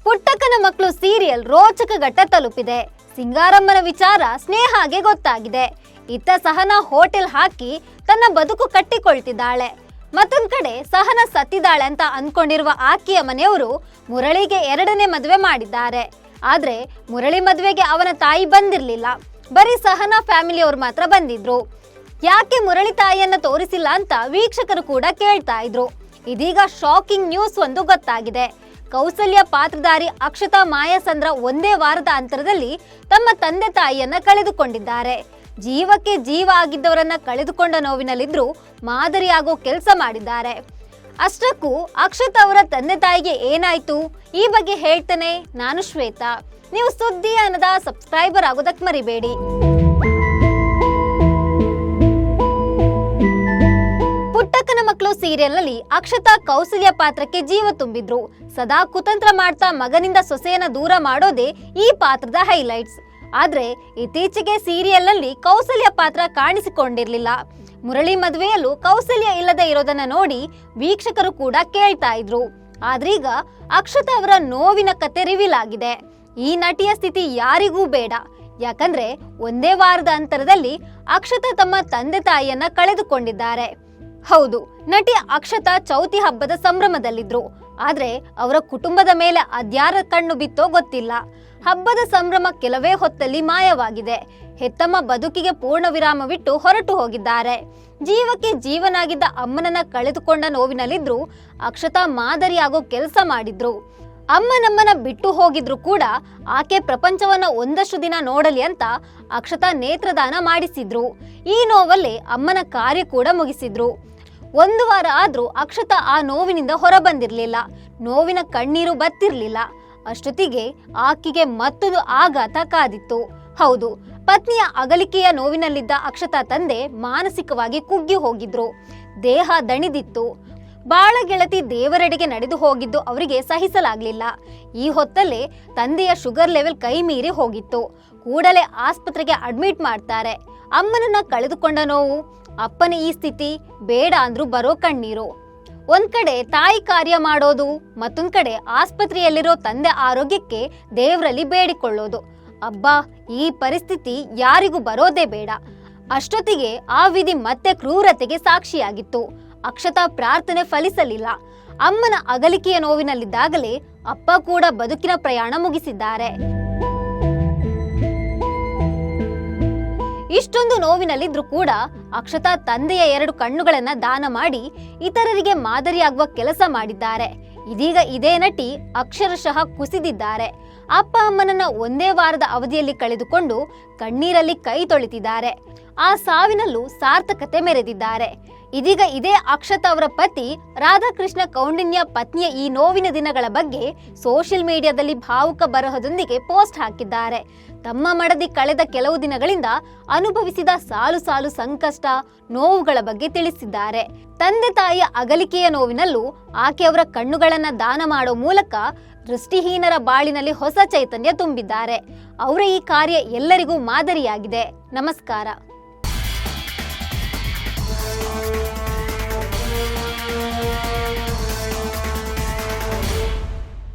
ಪುಟ್ಟಕ್ಕನ ಮಕ್ಕಳು ಸೀರಿಯಲ್ ರೋಚಕ ಘಟ್ಟ ತಲುಪಿದೆ. ಸಿಂಗಾರಮ್ಮನ ವಿಚಾರ ಸ್ನೇಹಾಗೆ ಗೊತ್ತಾಗಿದೆ. ಇತ್ತ ಸಹನಾ ಹೋಟೆಲ್ ಹಾಕಿ ತನ್ನ ಬದುಕು ಕಟ್ಟಿಕೊಳ್ತಿದ್ದಾಳೆ. ಮತ್ತೊಂದ್ ಕಡೆ ಸಹನಾ ಸತ್ತಿದ್ದಾಳೆ ಅಂತ ಅನ್ಕೊಂಡಿರುವ ಆಕೆಯ ಮನೆಯವರು ಮುರಳಿಗೆ 2ನೇ ಮದುವೆ ಮಾಡಿದ್ದಾರೆ. ಆದ್ರೆ ಮುರಳಿ ಮದುವೆಗೆ ಅವನ ತಾಯಿ ಬಂದಿರ್ಲಿಲ್ಲ, ಬರೀ ಸಹನಾ ಫ್ಯಾಮಿಲಿಯವರು ಮಾತ್ರ ಬಂದಿದ್ರು. ಯಾಕೆ ಮುರಳಿ ತಾಯಿಯನ್ನ ತೋರಿಸಿಲ್ಲ ಅಂತ ವೀಕ್ಷಕರು ಕೂಡ ಕೇಳ್ತಾ ಇದ್ರು. ಇದೀಗ ಶಾಕಿಂಗ್ ನ್ಯೂಸ್ ಒಂದು ಗೊತ್ತಾಗಿದೆ. ಕೌಸಲ್ಯ ಪಾತ್ರಧಾರಿ ಅಕ್ಷತಾ ಮಾಯಾಸಂದ್ರ ಒಂದೇ ವಾರದ ಅಂತರದಲ್ಲಿ ತಮ್ಮ ತಂದೆ ತಾಯಿಯನ್ನ ಕಳೆದುಕೊಂಡಿದ್ದಾರೆ. ಜೀವಕ್ಕೆ ಜೀವ ಆಗಿದ್ದವರನ್ನ ಕಳೆದುಕೊಂಡ ನೋವಿನಲ್ಲಿದ್ರು ಮಾದರಿಯಾಗೋ ಕೆಲಸ ಮಾಡಿದ್ದಾರೆ. ಅಷ್ಟಕ್ಕೂ ಅಕ್ಷತಾ ಅವರ ತಂದೆ ತಾಯಿಗೆ ಏನಾಯ್ತು, ಈ ಬಗ್ಗೆ ಹೇಳ್ತೇನೆ. ನಾನು ಶ್ವೇತಾ. ನೀವು ಸುದ್ದಿ ಅನ್ನದ ಸಬ್ಸ್ಕ್ರೈಬರ್ ಆಗೋದಕ್ಕೆ ಮರಿಬೇಡಿ. ಪುಟ್ಟಕ್ಕನ ಮಕ್ಕಳು ಸೀರಿಯಲ್ ನಲ್ಲಿ ಅಕ್ಷತಾ ಕೌಸಲ್ಯ ಪಾತ್ರಕ್ಕೆ ಜೀವ ತುಂಬಿದ್ರು. ಸದಾ ಕುತಂತ್ರ ಮಾಡ್ತಾ ಮಗನಿಂದ ಸೊಸೆಯನ್ನ ದೂರ ಮಾಡೋದೇ ಈ ಪಾತ್ರದ ಹೈಲೈಟ್ಸ್. ಆದ್ರೆ ಇತ್ತೀಚೆಗೆ ಸೀರಿಯಲ್ ನಲ್ಲಿ ಕೌಸಲ್ಯ ಪಾತ್ರ ಕಾಣಿಸಿಕೊಂಡಿರ್ಲಿಲ್ಲ. ಮುರಳಿ ಮದುವೆಯಲ್ಲೂ ಕೌಸಲ್ಯ ಇಲ್ಲದೆ ಇರೋದನ್ನ ನೋಡಿ ವೀಕ್ಷಕರು ಕೂಡ ಕೇಳ್ತಾ ಇದ್ರು. ಆದ್ರೀಗ ಅಕ್ಷತಾ ಅವರ ನೋವಿನ ಕತೆ ರಿವೀಲ್ ಆಗಿದೆ. ಈ ನಟಿಯ ಸ್ಥಿತಿ ಯಾರಿಗೂ ಬೇಡ. ಯಾಕಂದ್ರೆ ಒಂದೇ ವಾರದ ಅಂತರದಲ್ಲಿ ಅಕ್ಷತಾ ತಮ್ಮ ತಂದೆ ತಾಯಿಯನ್ನ ಕಳೆದುಕೊಂಡಿದ್ದಾರೆ. ಹೌದು, ನಟಿ ಅಕ್ಷತಾ ಚೌತಿ ಹಬ್ಬದ ಸಂಭ್ರಮದಲ್ಲಿದ್ರು. ಆದ್ರೆ ಅವರ ಕುಟುಂಬದ ಮೇಲೆ ಅದ್ಯಾರ ಕಣ್ಣು ಬಿತ್ತೋ ಗೊತ್ತಿಲ್ಲ. ಹಬ್ಬದ ಸಂಭ್ರಮ ಕೆಲವೇ ಹೊತ್ತಲ್ಲಿ ಮಾಯವಾಗಿದೆ. ಹೆತ್ತಮ್ಮ ಬದುಕಿಗೆ ಪೂರ್ಣ ವಿರಾಮವಿಟ್ಟು ಹೊರಟು ಹೋಗಿದ್ದಾರೆ. ಜೀವಕ್ಕೆ ಜೀವನಾಗಿದ್ದ ಅಮ್ಮನನ್ನ ಕಳೆದುಕೊಂಡ ನೋವಿನಲ್ಲಿದ್ರು ಅಕ್ಷತಾ ಮಾದರಿಯಾಗೋ ಕೆಲಸ ಮಾಡಿದ್ರು. ಅಮ್ಮ ನಮ್ಮನ್ನ ಬಿಟ್ಟು ಹೋಗಿದ್ರು ಕೂಡ ಆಕೆ ಪ್ರಪಂಚವನ್ನ ಒಂದಷ್ಟು ದಿನ ನೋಡಲಿ ಅಂತ ಅಕ್ಷತಾ ನೇತ್ರದಾನ ಮಾಡಿಸಿದ್ರು. ಈ ನೋವಲ್ಲೇ ಅಮ್ಮನ ಕಾರ್ಯ ಕೂಡ ಮುಗಿಸಿದ್ರು. 1 ವಾರ ಆದ್ರೂ ಅಕ್ಷತಾ ಆ ನೋವಿನಿಂದ ಹೊರ ಬಂದಿರ್ಲಿಲ್ಲ. ನೋವಿನ ಕಣ್ಣೀರು ಬತ್ತಿರ್ಲಿಲ್ಲ. ಅಷ್ಟೊತ್ತಿಗೆ ಆಕೆಗೆ ಮತ್ತೊಂದು ಆಘಾತ ಕಾದಿತ್ತು. ಹೌದು, ಪತ್ನಿಯ ಅಗಲಿಕೆಯ ನೋವಿನಲ್ಲಿದ್ದ ಅಕ್ಷತಾ ತಂದೆ ಮಾನಸಿಕವಾಗಿ ಕುಗ್ಗಿ ಹೋಗಿದ್ರು. ದೇಹ ದಣಿದಿತ್ತು. ಬಾಳ ಗೆಳತಿ ದೇವರೆಡೆಗೆ ನಡೆದು ಹೋಗಿದ್ದು ಅವರಿಗೆ ಸಹಿಸಲಾಗ್ಲಿಲ್ಲ. ಈ ಹೊತ್ತಲ್ಲೇ ತಂದೆಯ ಶುಗರ್ ಲೆವೆಲ್ ಕೈ ಮೀರಿ ಹೋಗಿತ್ತು. ಕೂಡಲೇ ಆಸ್ಪತ್ರೆಗೆ ಅಡ್ಮಿಟ್ ಮಾಡ್ತಾರೆ. ಅಮ್ಮನನ್ನ ಕಳೆದುಕೊಂಡ ನೋವು, ಅಪ್ಪನ ಈ ಸ್ಥಿತಿ, ಬೇಡ ಅಂದ್ರೂ ಬರೋ ಕಣ್ಣೀರು. ಒಂದ್ ಕಡೆ ತಾಯಿ ಕಾರ್ಯ ಮಾಡೋದು, ಮತ್ತೊಂದ್ ಕಡೆ ಆಸ್ಪತ್ರೆಯಲ್ಲಿರೋ ತಂದೆ ಆರೋಗ್ಯಕ್ಕೆ ದೇವರಲ್ಲಿ ಬೇಡಿಕೊಳ್ಳೋದು. ಅಬ್ಬಾ, ಈ ಪರಿಸ್ಥಿತಿ ಯಾರಿಗೂ ಬರೋದೇ ಬೇಡ. ಅಷ್ಟೊತ್ತಿಗೆ ಆ ವಿಧಿ ಮತ್ತೆ ಕ್ರೂರತೆಗೆ ಸಾಕ್ಷಿಯಾಗಿತ್ತು. ಅಕ್ಷತಾ ಪ್ರಾರ್ಥನೆ ಫಲಿಸಲಿಲ್ಲ. ಅಮ್ಮನ ಅಗಲಿಕೆಯ ನೋವಿನಲ್ಲಿದ್ದಾಗಲೇ ಅಪ್ಪ ಕೂಡ ಬದುಕಿನ ಪ್ರಯಾಣ ಮುಗಿಸಿದ್ದಾರೆ. ಇಷ್ಟೊಂದು ನೋವಿನಲ್ಲಿದ್ರು ಕೂಡ ಅಕ್ಷತಾ ತಂದೆಯ 2 ಕಣ್ಣುಗಳನ್ನ ದಾನ ಮಾಡಿ ಇತರರಿಗೆ ಮಾದರಿಯಾಗುವ ಕೆಲಸ ಮಾಡಿದ್ದಾರೆ. ಇದೀಗ ಇದೇ ನಟಿ ಅಕ್ಷರಶಃ ಕುಸಿದಿದ್ದಾರೆ. ಅಪ್ಪ ಅಮ್ಮನನ್ನ ಒಂದೇ ವಾರದ ಅವಧಿಯಲ್ಲಿ ಕಳೆದುಕೊಂಡು ಕಣ್ಣೀರಲ್ಲಿ ಕೈ ತೊಳೆತಿದ್ದಾರೆ. ಆ ಸಾವಿನಲ್ಲೂ ಸಾರ್ಥಕತೆ ಮೆರೆದಿದ್ದಾರೆ. ಇದೀಗ ಇದೇ ಅಕ್ಷತಾ ಅವರ ಪತಿ ರಾಧಾಕೃಷ್ಣ ಕೌಂಡಿನ್ಯ ಪತ್ನಿಯ ಈ ನೋವಿನ ದಿನಗಳ ಬಗ್ಗೆ ಸೋಷಿಯಲ್ ಮೀಡಿಯಾದಲ್ಲಿ ಭಾವುಕ ಬರಹದೊಂದಿಗೆ ಪೋಸ್ಟ್ ಹಾಕಿದ್ದಾರೆ. ತಮ್ಮ ಮಡದಿ ಕಳೆದ ಕೆಲವು ದಿನಗಳಿಂದ ಅನುಭವಿಸಿದ ಸಾಲು ಸಾಲು ಸಂಕಷ್ಟ, ನೋವುಗಳ ಬಗ್ಗೆ ತಿಳಿಸಿದ್ದಾರೆ. ತಂದೆ ತಾಯಿಯ ಅಗಲಿಕೆಯ ನೋವಿನಲ್ಲೂ ಆಕೆ ಅವರ ಕಣ್ಣುಗಳನ್ನ ದಾನ ಮಾಡೋ ಮೂಲಕ ದೃಷ್ಟಿಹೀನರ ಬಾಳಿನಲ್ಲಿ ಹೊಸ ಚೈತನ್ಯ ತುಂಬಿದ್ದಾರೆ. ಅವರ ಈ ಕಾರ್ಯ ಎಲ್ಲರಿಗೂ ಮಾದರಿಯಾಗಿದೆ. ನಮಸ್ಕಾರ.